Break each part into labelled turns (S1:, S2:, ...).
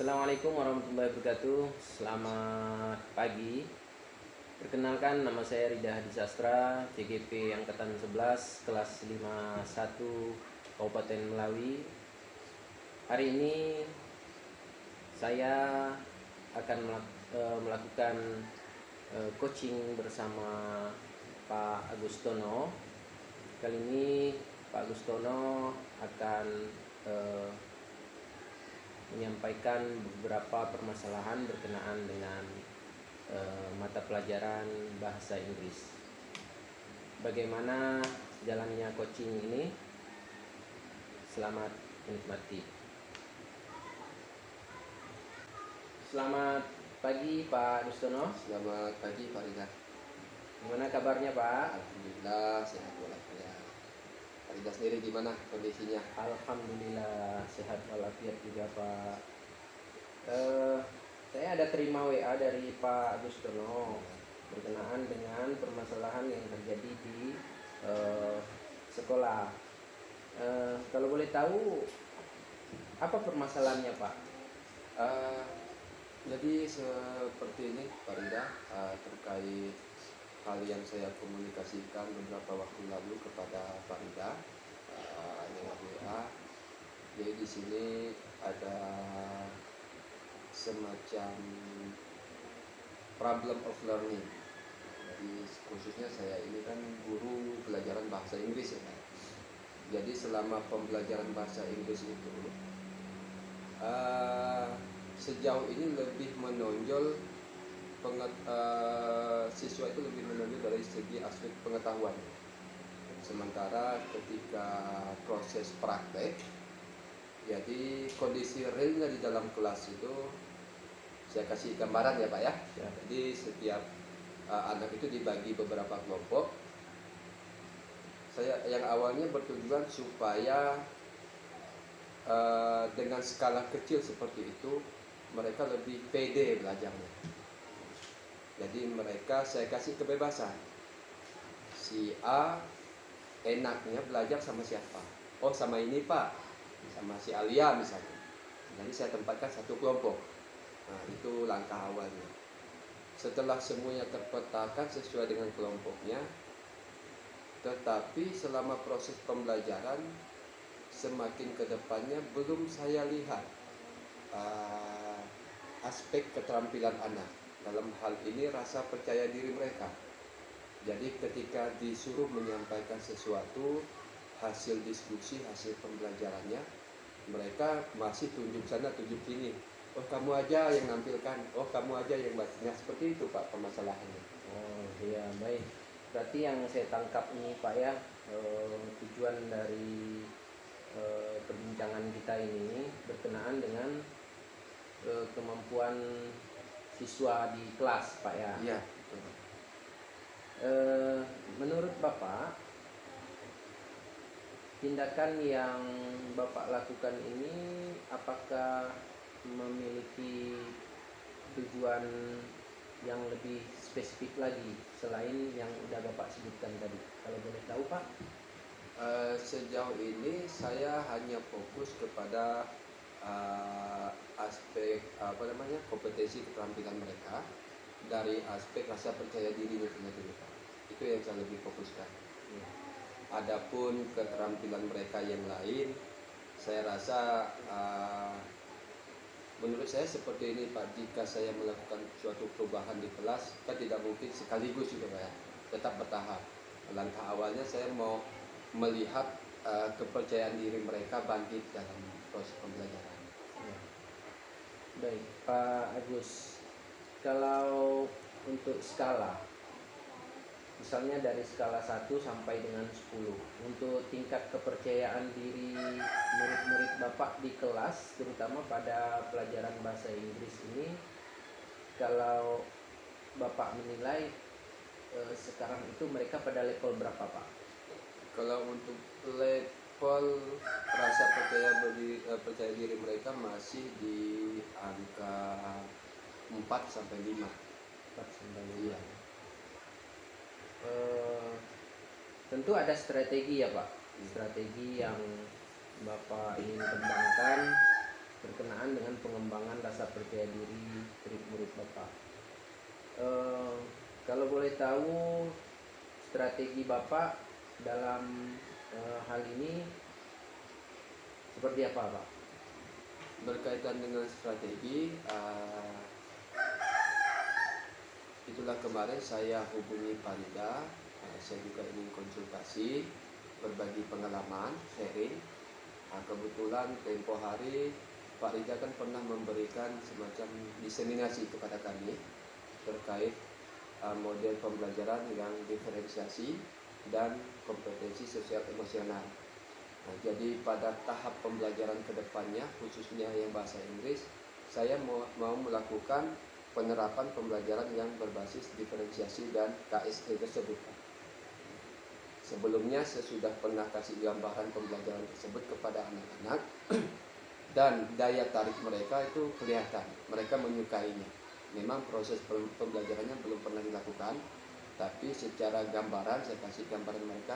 S1: Assalamualaikum warahmatullahi wabarakatuh. Selamat pagi. Perkenalkan, nama saya Rida Hadi Sastra, CGP Angkatan 11, kelas 51, Kabupaten Melawi. Hari ini saya akan melakukan coaching bersama Pak Agustono. Kali ini Pak Agustono akan menyampaikan beberapa permasalahan berkenaan dengan mata pelajaran bahasa Inggris. Bagaimana jalannya coaching ini? Selamat menikmati. Selamat pagi Pak Agustono.
S2: Selamat pagi Pak Rida.
S1: Gimana kabarnya Pak?
S2: Alhamdulillah sehat walafiat. Pak Rida sendiri gimana kondisinya?
S1: Alhamdulillah sehat walafiat juga Pak. Saya ada terima WA dari Pak Agustono berkenaan dengan permasalahan yang terjadi di sekolah. Kalau boleh tahu apa permasalahannya Pak?
S2: Jadi seperti ini Pak Rida, terkait hal yang saya komunikasikan beberapa waktu lalu kepada Pak Rida lewat WA. Jadi di sini ada semacam problem of learning. Jadi khususnya saya ini kan guru pelajaran bahasa Inggris ya. Jadi selama pembelajaran bahasa Inggris itu sejauh ini lebih menonjol siswa itu lebih menonjol dari segi aspek pengetahuan. Sementara ketika proses praktek, jadi kondisi realnya di dalam kelas itu saya kasih gambaran ya Pak ya. Jadi setiap anak itu dibagi beberapa kelompok. Saya yang awalnya bertujuan supaya dengan skala kecil seperti itu mereka lebih pede belajarnya. Jadi mereka saya kasih kebebasan. Si A enaknya belajar sama siapa? Oh sama ini Pak, sama si Alia misalnya. Jadi saya tempatkan satu kelompok. Nah itu langkah awalnya. Setelah semuanya terpetakan sesuai dengan kelompoknya, tetapi selama proses pembelajaran semakin ke depannya belum saya lihat aspek keterampilan anak. Dalam hal ini rasa percaya diri mereka. Jadi ketika disuruh menyampaikan sesuatu, hasil diskusi, hasil pembelajarannya, mereka masih tunjuk sana, tunjuk sini. Oh kamu aja yang nampilkan, oh kamu aja yang bacanya. Seperti itu Pak permasalahannya.
S1: Oh iya baik. Berarti yang saya tangkap ini Pak ya, tujuan dari perbincangan kita ini berkenaan dengan kemampuan siswa di kelas Pak ya.
S2: Iya.
S1: Menurut Bapak, tindakan yang Bapak lakukan ini apakah memiliki tujuan yang lebih spesifik lagi selain yang udah Bapak sebutkan tadi? Kalau boleh tahu Pak?
S2: Sejauh ini saya hanya fokus kepada aspek kompetensi keterampilan mereka dari aspek rasa percaya dirinya sendiri. Itu yang saya lebih fokuskan. Adapun keterampilan mereka yang lain, saya rasa menurut saya seperti ini Pak. Jika saya melakukan suatu perubahan di kelas, kan tidak mungkin sekaligus gitu Pak ya. Tetap bertahap. Langkah awalnya saya mau melihat kepercayaan diri mereka bangkit dalam proses pembelajaran.
S1: Baik Pak Agus, kalau untuk skala, misalnya dari skala 1 sampai dengan 10, untuk tingkat kepercayaan diri murid-murid Bapak di kelas, terutama pada pelajaran bahasa Inggris ini, kalau Bapak menilai sekarang itu mereka pada level berapa Pak?
S2: Kalau untuk level rasa percaya diri mereka masih di angka 4 sampai 5.
S1: 4 sampai 5.
S2: Iya.
S1: Tentu ada strategi ya Pak, strategi yang Bapak ingin kembangkan berkenaan dengan pengembangan rasa percaya diri murid Bapak. Kalau boleh tahu strategi Bapak dalam hal ini seperti apa, Pak?
S2: Berkaitan dengan strategi, itulah kemarin saya hubungi Pak Rida. Saya juga ingin konsultasi, berbagi pengalaman, sharing. Kebetulan tempo hari Pak Rida kan pernah memberikan semacam diseminasi kepada kami terkait model pembelajaran yang diferensiasi dan kompetensi sosial emosional. Jadi pada tahap pembelajaran kedepannya, khususnya yang bahasa Inggris, saya mau melakukan penerapan pembelajaran yang berbasis diferensiasi dan KSE tersebut. Sebelumnya saya sudah pernah kasih gambaran pembelajaran tersebut kepada anak-anak dan daya tarik mereka itu kelihatan, mereka menyukainya. Memang proses pembelajarannya belum pernah dilakukan, tapi secara gambaran saya kasih gambaran mereka,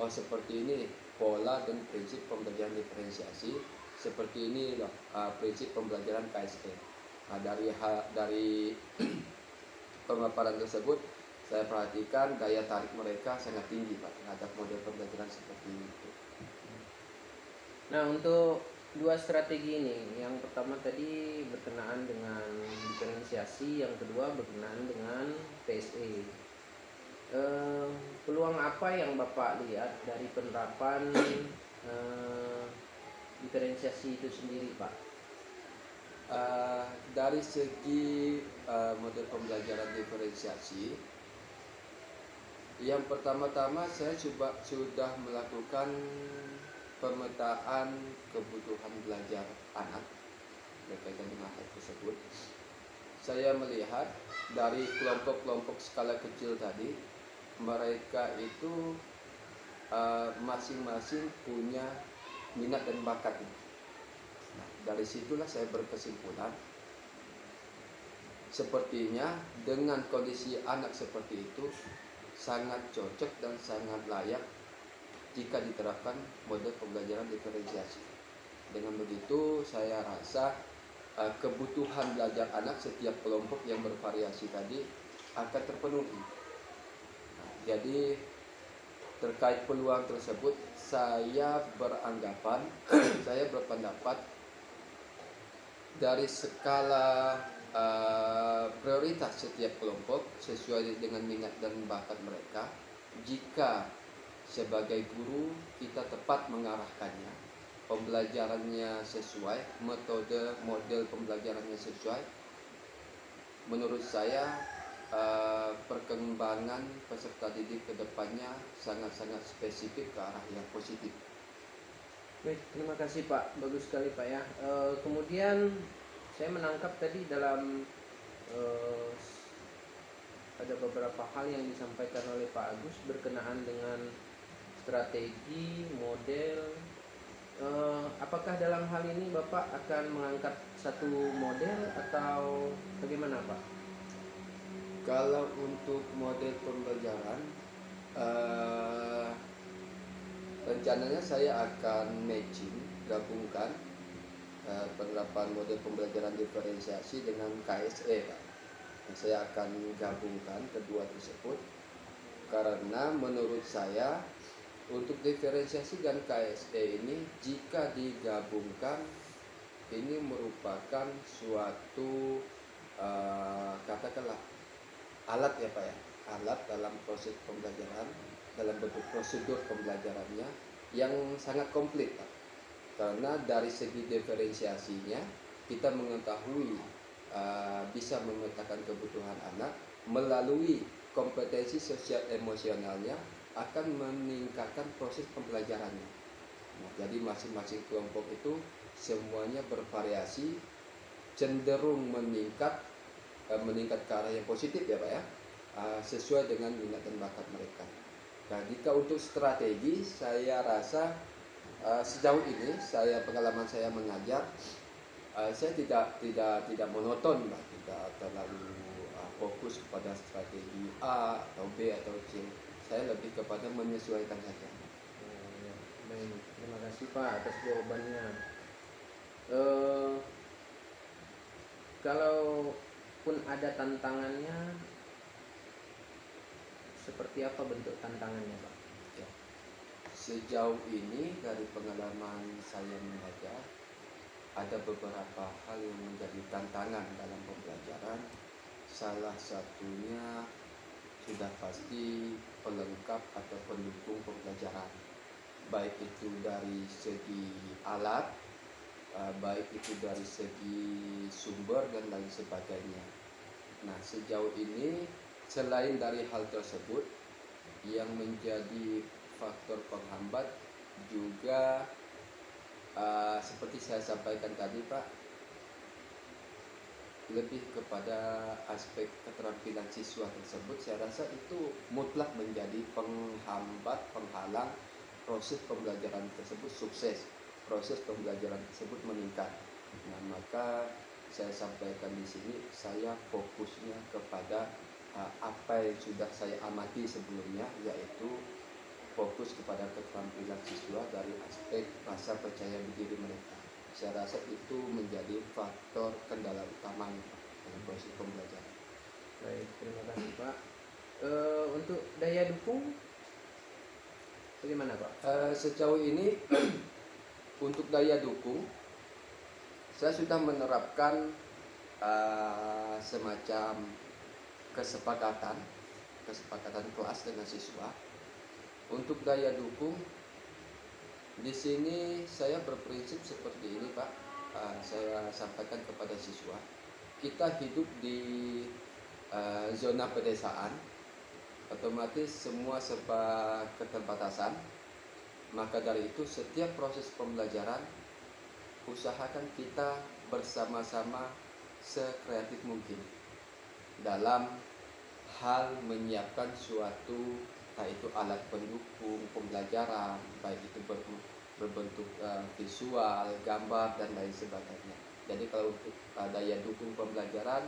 S2: oh seperti ini pola dan prinsip pembelajaran diferensiasi, seperti ini loh prinsip pembelajaran KSE. Dari pemaparan tersebut saya perhatikan daya tarik mereka sangat tinggi Pak terhadap model pembelajaran seperti itu.
S1: Nah, untuk dua strategi ini, yang pertama tadi berkenaan dengan diferensiasi, yang kedua berkenaan dengan PSE. Peluang apa yang Bapak lihat dari penerapan diferensiasi itu sendiri, Pak?
S2: Dari segi model pembelajaran diferensiasi, yang pertama-tama saya sudah melakukan pemetaan kebutuhan belajar anak berkaitan dengan hal tersebut. Saya melihat dari kelompok-kelompok skala kecil tadi, mereka itu masing-masing punya minat dan bakat. Nah, dari situlah saya berkesimpulan, sepertinya dengan kondisi anak seperti itu sangat cocok dan sangat layak jika diterapkan model pembelajaran diferensiasi. Dengan begitu saya rasa kebutuhan belajar anak setiap kelompok yang bervariasi tadi akan terpenuhi. Nah, jadi terkait peluang tersebut saya beranggapan saya berpendapat dari skala prioritas setiap kelompok sesuai dengan minat dan bakat mereka, jika sebagai guru kita tepat mengarahkannya, pembelajarannya sesuai, metode model pembelajarannya sesuai, menurut saya perkembangan peserta didik ke depannya sangat-sangat spesifik ke arah yang positif.
S1: Baik, terima kasih Pak, bagus sekali Pak ya. Kemudian saya menangkap tadi dalam ada beberapa hal yang disampaikan oleh Pak Agus berkenaan dengan strategi, model. Apakah dalam hal ini Bapak akan mengangkat satu model atau bagaimana Pak?
S2: Kalau untuk model pembelajaran, rencananya saya akan matching, gabungkan penerapan model pembelajaran diferensiasi dengan KSE, Pak. Saya akan gabungkan kedua tersebut karena menurut saya untuk diferensiasi dan KSE ini jika digabungkan ini merupakan suatu katakanlah alat ya Pak ya, alat dalam proses pembelajaran, dalam bentuk prosedur pembelajarannya yang sangat komplit Pak. Karena dari segi diferensiasinya kita mengetahui bisa memetakan kebutuhan anak, melalui kompetensi sosial emosionalnya akan meningkatkan proses pembelajarannya. Nah, jadi masing-masing kelompok itu semuanya bervariasi, cenderung meningkat ke arah yang positif ya Pak ya, sesuai dengan minat dan bakat mereka. Nah, jika untuk strategi saya rasa sejauh ini pengalaman saya mengajar, saya tidak monoton Pak, tidak terlalu fokus pada strategi A atau B atau C. Saya lebih kepada menyesuaikan saja.
S1: Baik, terima kasih Pak atas jawabannya. Eh, kalau pun ada tantangannya, seperti apa bentuk tantangannya, Pak?
S2: Ya. Sejauh ini dari pengalaman saya mengajar, ada beberapa hal yang menjadi tantangan dalam pembelajaran. Salah satunya sudah pasti pelengkap atau pendukung pembelajaran, baik itu dari segi alat, baik itu dari segi sumber dan lain sebagainya. Nah, sejauh ini selain dari hal tersebut, yang menjadi faktor penghambat juga seperti saya sampaikan tadi, Pak, lebih kepada aspek keterampilan siswa tersebut. Saya rasa itu mutlak menjadi penghambat, penghalang proses pembelajaran tersebut sukses, proses pembelajaran tersebut meningkat. Nah, maka saya sampaikan di sini, saya fokusnya kepada apa yang sudah saya amati sebelumnya, yaitu fokus kepada keterampilan siswa dari aspek rasa percaya diri mereka. Saya rasa itu menjadi faktor kendala utamanya dalam proses pembelajaran.
S1: Baik, terima kasih, Pak. Untuk daya dukung bagaimana, Pak?
S2: Sejauh ini untuk daya dukung, saya sudah menerapkan semacam kesepakatan kelas dengan siswa. Untuk daya dukung, di sini saya berprinsip seperti ini, Pak. Saya sampaikan kepada siswa, kita hidup di zona pedesaan, otomatis semua serba keterbatasan. Maka dari itu setiap proses pembelajaran usahakan kita bersama-sama sekreatif mungkin dalam hal menyiapkan suatu, yaitu alat pendukung pembelajaran, baik itu berbentuk visual, gambar dan lain sebagainya. Jadi kalau untuk daya dukung pembelajaran,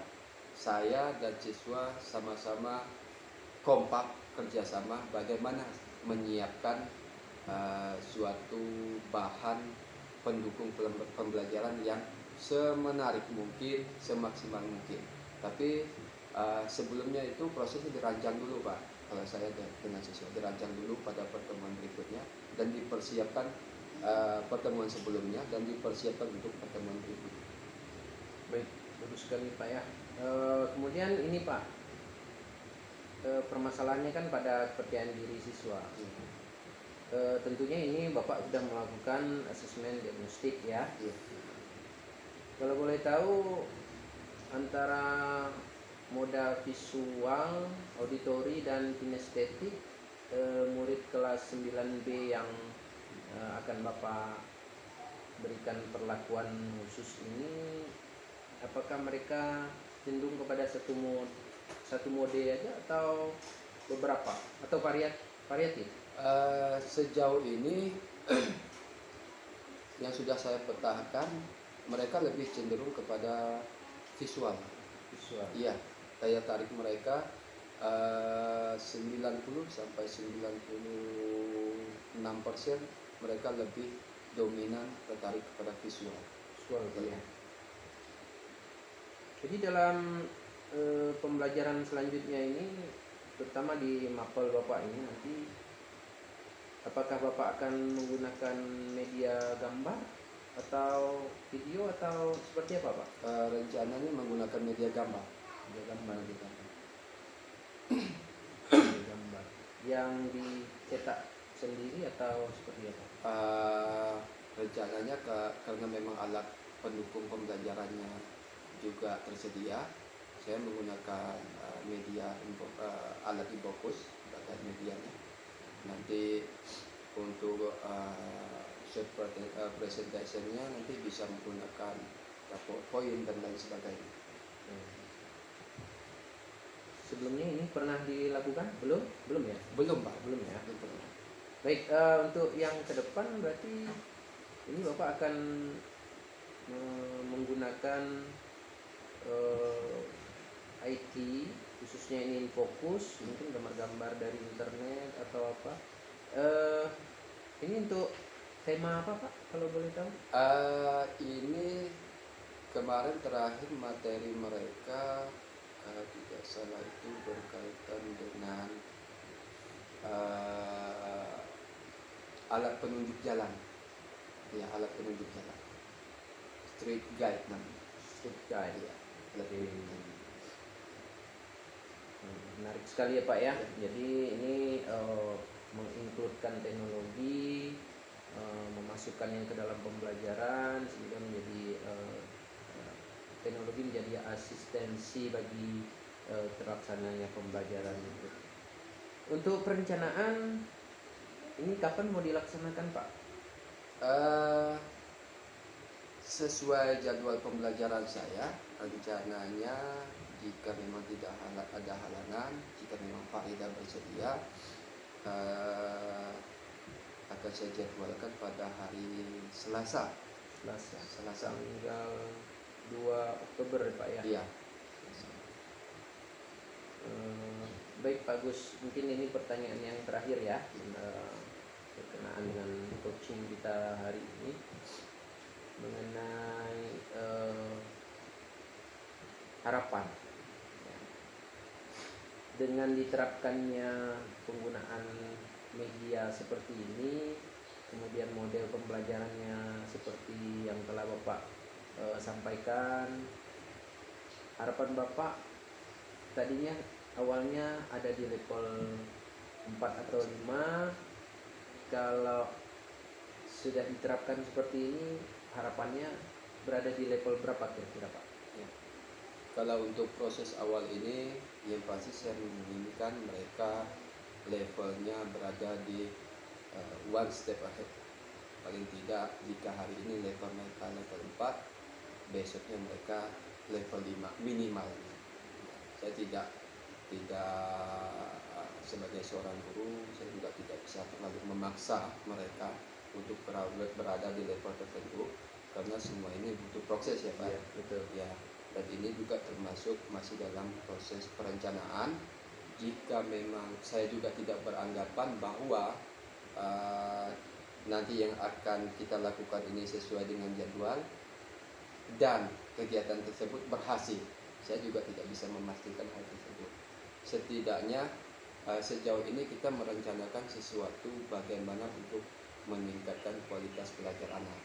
S2: saya dan siswa sama-sama kompak kerjasama bagaimana menyiapkan suatu bahan pendukung pembelajaran yang semenarik mungkin, semaksimal mungkin. Tapi sebelumnya itu prosesnya dirancang dulu, Pak. Kalau saya dengan siswa dirancang dulu pada pertemuan berikutnya dan dipersiapkan pertemuan sebelumnya dan dipersiapkan untuk pertemuan berikutnya.
S1: Baik, bagus sekali, Pak, ya. Kemudian ini, Pak, permasalahannya kan pada kepercayaan diri siswa. Tentunya ini Bapak sudah melakukan asesmen diagnostik, ya. Kalau boleh tahu, antara moda visual, auditori, dan kinestetik, murid kelas 9B yang akan Bapak berikan perlakuan khusus ini, apakah mereka cenderung kepada satu mode aja atau beberapa atau variatif?
S2: Sejauh ini yang sudah saya petakan, mereka lebih cenderung kepada visual. Iya, daya tarik mereka 90 sampai 96% mereka lebih dominan tertarik kepada visual.
S1: Ya. Jadi dalam pembelajaran selanjutnya ini, terutama di mapel Bapak ini nanti, apakah Bapak akan menggunakan media gambar atau video atau seperti apa, Pak?
S2: Rencananya menggunakan media gambar.
S1: Media gambar yang dicetak sendiri atau seperti apa?
S2: Rencananya karena memang alat pendukung pembelajarannya juga tersedia, saya menggunakan alat e-bokus bagian medianya. Nanti untuk short presentationnya nanti bisa menggunakan PowerPoint dan lain sebagainya.
S1: Sebelumnya ini pernah dilakukan? Belum ya?
S2: Belum, Pak.
S1: Belum ya.
S2: Belum pernah.
S1: Baik, untuk yang ke depan berarti ini Bapak akan menggunakan IT, khususnya ini fokus, mungkin gambar-gambar dari internet atau apa. Ini untuk Tema apa Pak kalau boleh tahu?
S2: Ini kemarin terakhir materi mereka kalau tidak salah itu berkaitan dengan alat penunjuk jalan. Ya, alat penunjuk jalan. Street guide namanya.
S1: Street guide.
S2: Ya, alat penunjuk jalan.
S1: Menarik sekali ya Pak ya. Jadi ini menginkludkan teknologi, memasukkannya ke dalam pembelajaran sehingga menjadi teknologi menjadi asistensi bagi terlaksananya pembelajaran. Untuk perencanaan ini kapan mau dilaksanakan Pak?
S2: Sesuai jadwal pembelajaran saya, rencananya jika memang tidak ada halangan, jika memang Pak Ida bersedia, akan saya jadwalkan pada hari Selasa
S1: Tanggal 2 Oktober ya Pak ya?
S2: Iya.
S1: Baik Pak Agus, mungkin ini pertanyaan yang terakhir ya, berkenaan dengan coaching kita hari ini mengenai harapan ya. Dengan diterapkannya penggunaan media seperti ini, kemudian model pembelajarannya seperti yang telah Bapak sampaikan, harapan Bapak tadinya awalnya ada di level 4 atau 5, kalau sudah diterapkan seperti ini harapannya berada di level berapa kira-kira Pak?
S2: Ya. Kalau untuk proses awal ini yang pasti saya menginginkan mereka levelnya berada di one step ahead. Paling tidak jika hari ini level mereka level 4, besoknya mereka level 5 minimalnya. Saya tidak sebagai seorang guru, saya juga tidak bisa terlalu memaksa mereka untuk berada di level tertentu karena semua ini butuh proses ya Pak.
S1: Ya, betul.
S2: Ya, dan ini juga termasuk masih dalam proses perencanaan. Jika memang saya juga tidak beranggapan bahwa nanti yang akan kita lakukan ini sesuai dengan jadwal dan kegiatan tersebut berhasil, saya juga tidak bisa memastikan hal tersebut. Setidaknya sejauh ini kita merencanakan sesuatu bagaimana untuk meningkatkan kualitas belajar anak,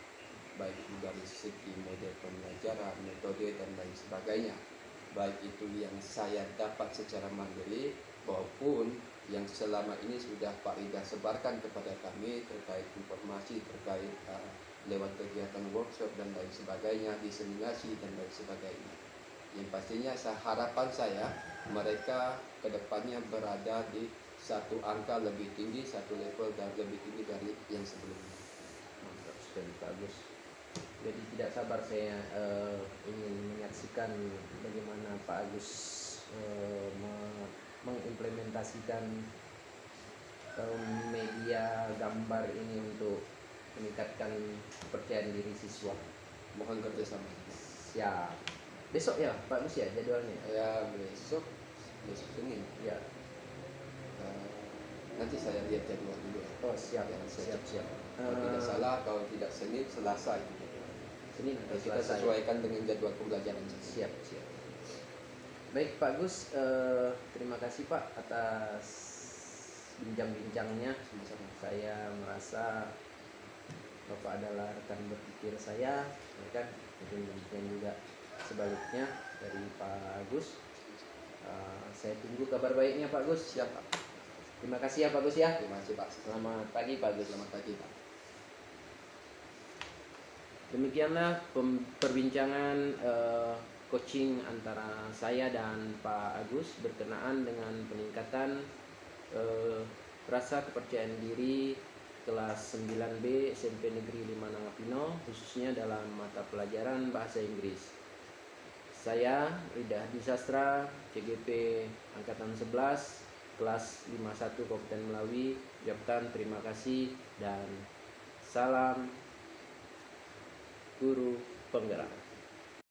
S2: baik itu dari segi model pembelajaran, metode dan lain sebagainya, baik itu yang saya dapat secara mandiri maupun yang selama ini sudah Pak Ida sebarkan kepada kami terkait informasi terkait lewat kegiatan workshop dan lain sebagainya, diseminasi dan lain sebagainya. Yang pastinya harapan saya mereka kedepannya berada di satu angka lebih tinggi, satu level dan lebih tinggi dari yang sebelumnya.
S1: Mantap sekali Pak Agus. Jadi tidak sabar saya ingin menyaksikan bagaimana Pak Agus mengimplementasikan media gambar ini untuk meningkatkan kepercayaan diri siswa.
S2: Mohon kerjasama.
S1: Siap. Besok ya Pak Agus ya jadwalnya?
S2: Ya besok Senin.
S1: Ya.
S2: Nanti saya lihat jadwal dulu.
S1: Oh siap
S2: Ya,
S1: siap.
S2: Kalau tidak salah, kalau tidak Senin, Selasa itu.
S1: Senin atau
S2: Kita
S1: Selasa.
S2: sesuaikan dengan jadwal pembelajaran.
S1: Siap. Baik Pak Gus, terima kasih Pak atas bincang-bincangnya.
S2: Sama-sama.
S1: Saya merasa Bapak adalah rekan berpikir saya, ya kan? Mungkin demikian juga sebaliknya dari Pak Agus. Saya tunggu kabar baiknya Pak Gus.
S2: Siap Pak.
S1: Terima kasih ya Pak Gus ya.
S2: Terima kasih Pak.
S1: Selamat pagi Pak Gus.
S2: Selamat pagi Pak.
S1: Demikianlah perbincangan coaching antara saya dan Pak Agus berkenaan dengan peningkatan rasa kepercayaan diri kelas 9B SMP Negeri 5 Nangapino, khususnya dalam mata pelajaran Bahasa Inggris. Saya Rida Disastra, CGP Angkatan 11, kelas 51 Kabupaten Melawi, ucapkan terima kasih dan salam guru penggerak.